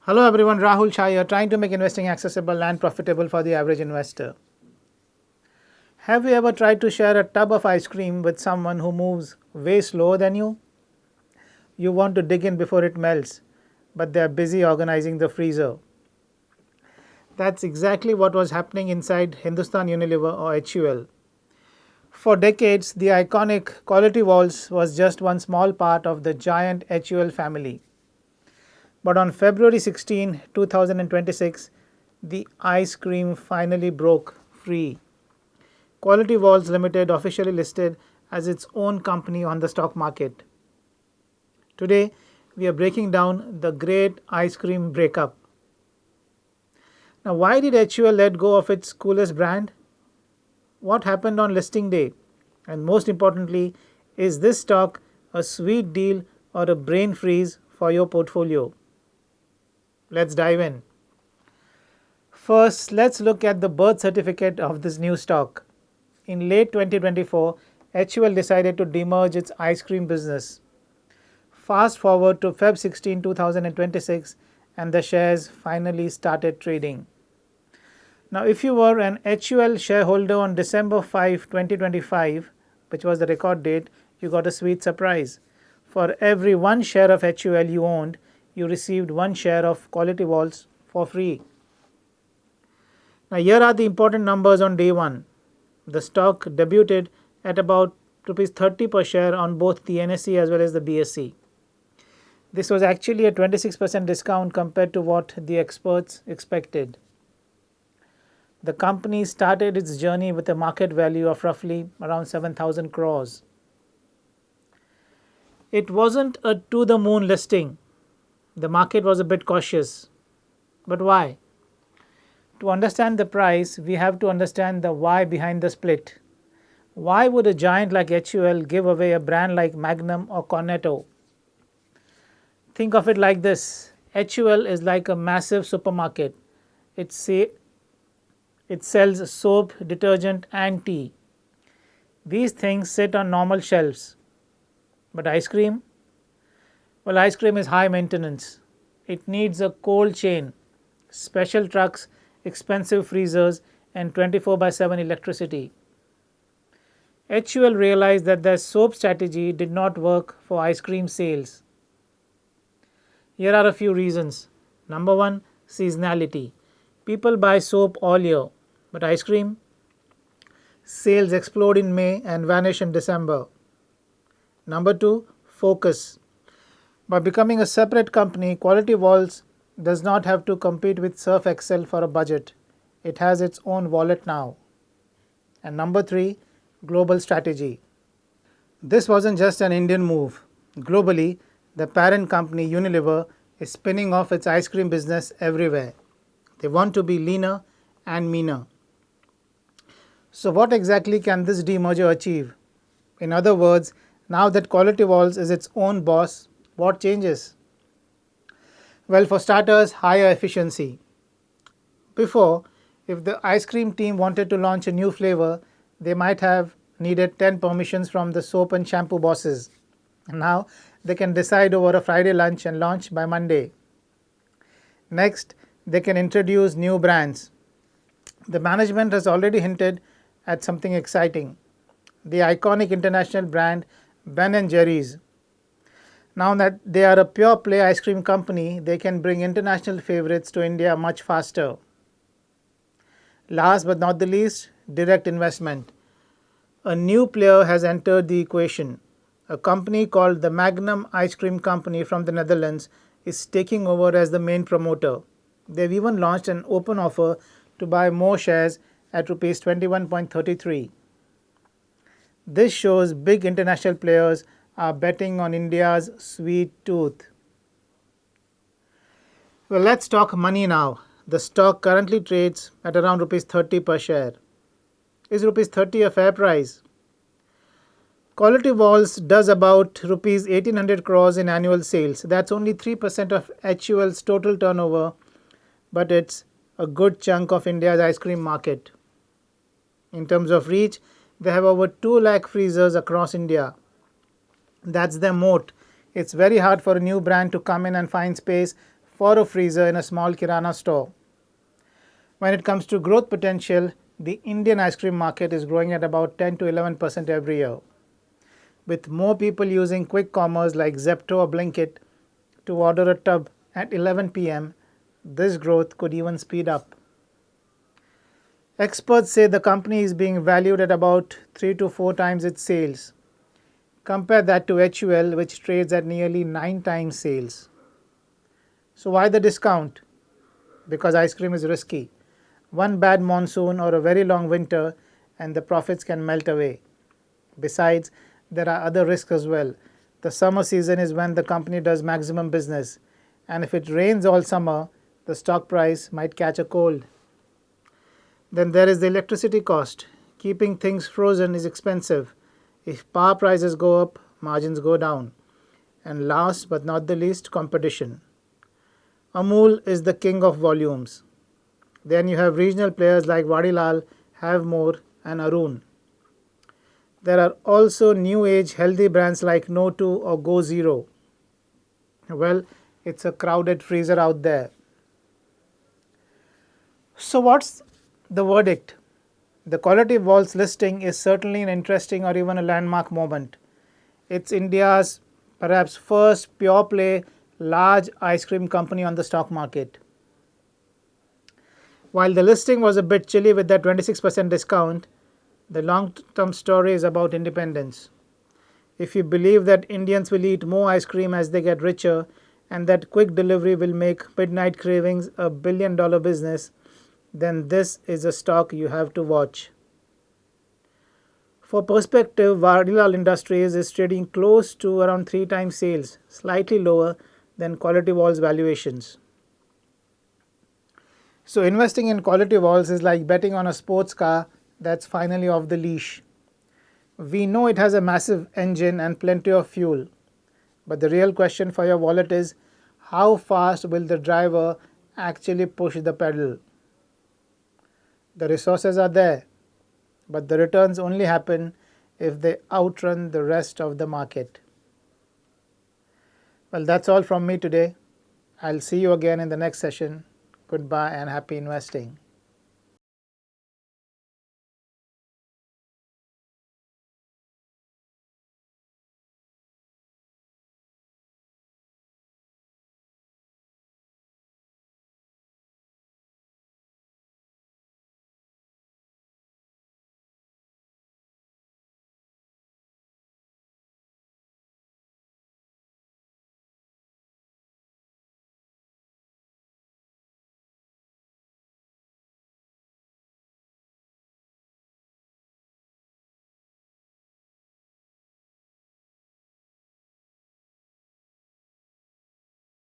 Hello everyone, Rahul Shah here, trying to make investing accessible and profitable for the average investor. Have you ever tried to share a tub of ice cream with someone who moves way slower than you? You want to dig in before it melts, but they are busy organizing the freezer. That's exactly what was happening inside Hindustan Unilever or HUL. For decades, the iconic Quality Walls was just one small part of the giant HUL family. But on February 16, 2026, the ice cream finally broke free. Quality Walls Limited officially listed as its own company on the stock market. Today, we are breaking down the great ice cream breakup. Now, why did HUL let go of its coolest brand? What happened on listing day? And most importantly, is this stock a sweet deal or a brain freeze for your portfolio? Let's dive in. First, let's look at the birth certificate of this new stock. In late 2024, HUL decided to demerge its ice cream business. Fast forward to Feb 16, 2026, and the shares finally started trading. Now, if you were an HUL shareholder on December 5, 2025, which was the record date, you got a sweet surprise. For every one share of HUL you owned, you received one share of Quality Walls for free. Now, here are the important numbers on day one. The stock debuted at about Rs 30 per share on both the NSE as well as the BSE. This was actually a 26% discount compared to what the experts expected. The company started its journey with a market value of roughly around 7,000 crores. It wasn't a to the moon listing. The market was a bit cautious. But why? To understand the price, we have to understand the why behind the split. Why would a giant like HUL give away a brand like Magnum or Cornetto? Think of it like this. HUL is like a massive supermarket. It sells soap, detergent and tea. These things sit on normal shelves. But ice cream? Well, ice cream is high maintenance. It needs a cold chain, special trucks, expensive freezers, and 24/7 electricity. HUL realized that their soap strategy did not work for ice cream sales. Here are a few reasons. Number one, seasonality. People buy soap all year, but ice cream? Sales explode in May and vanish in December. Number two, focus. By becoming a separate company, Quality Walls does not have to compete with Surf Excel for a budget. It has its own wallet now. And number three, global strategy. This wasn't just an Indian move. Globally, the parent company Unilever is spinning off its ice cream business everywhere. They want to be leaner and meaner. So what exactly can this demerger achieve? In other words, now that Quality Walls is its own boss, what changes? Well, for starters, higher efficiency. Before, if the ice cream team wanted to launch a new flavor, they might have needed 10 permissions from the soap and shampoo bosses. Now, they can decide over a Friday lunch and launch by Monday. Next, they can introduce new brands. The management has already hinted at something exciting. The iconic international brand Ben & Jerry's. Now that they are a pure play ice cream company, they can bring international favorites to India much faster. Last but not the least, direct investment. A new player has entered the equation. A company called the Magnum Ice Cream Company from the Netherlands is taking over as the main promoter. They've even launched an open offer to buy more shares at Rs 21.33. This shows big international players are betting on India's sweet tooth. Well, let's talk money now. The stock currently trades at around Rs 30 per share. Is Rs 30 a fair price? Quality Walls does about Rs 1800 crores in annual sales. That's only 3% of HUL's total turnover, but it's a good chunk of India's ice cream market. In terms of reach, they have over 2 lakh freezers across India. That's their moat. It's very hard for a new brand to come in and find space for a freezer in a small kirana store. When it comes to growth potential, the Indian ice cream market is growing at about 10 to 11% every year. With more people using quick commerce like Zepto or Blinkit to order a tub at 11 p.m., this growth could even speed up. Experts say the company is being valued at about 3 to 4 times its sales. Compare that to HUL, which trades at nearly 9 times sales. So why the discount? Because ice cream is risky. One bad monsoon or a very long winter and the profits can melt away. Besides, there are other risks as well. The summer season is when the company does maximum business, and if it rains all summer, the stock price might catch a cold. Then there is the electricity cost. Keeping things frozen is expensive. If power prices go up, margins go down. And last but not the least, competition. Amul is the king of volumes. Then you have regional players like Vadilal, Have More, and Arun. There are also new age healthy brands like No2 or Go Zero. Well, it's a crowded freezer out there. So, what's the verdict? The Quality Wall's listing is certainly an interesting or even a landmark moment. It's India's perhaps first pure play large ice cream company on the stock market. While the listing was a bit chilly with that 26% discount, the long-term story is about independence. If you believe that Indians will eat more ice cream as they get richer and that quick delivery will make midnight cravings a billion-dollar business, then this is a stock you have to watch. For perspective, Vadilal Industries is trading close to around 3 times sales, slightly lower than Quality Wall's valuations. So investing in Quality Walls is like betting on a sports car that's finally off the leash. We know it has a massive engine and plenty of fuel, but the real question for your wallet is how fast will the driver actually push the pedal? The resources are there, but the returns only happen if they outrun the rest of the market. Well, that's all from me today. I'll see you again in the next session. Goodbye and happy investing.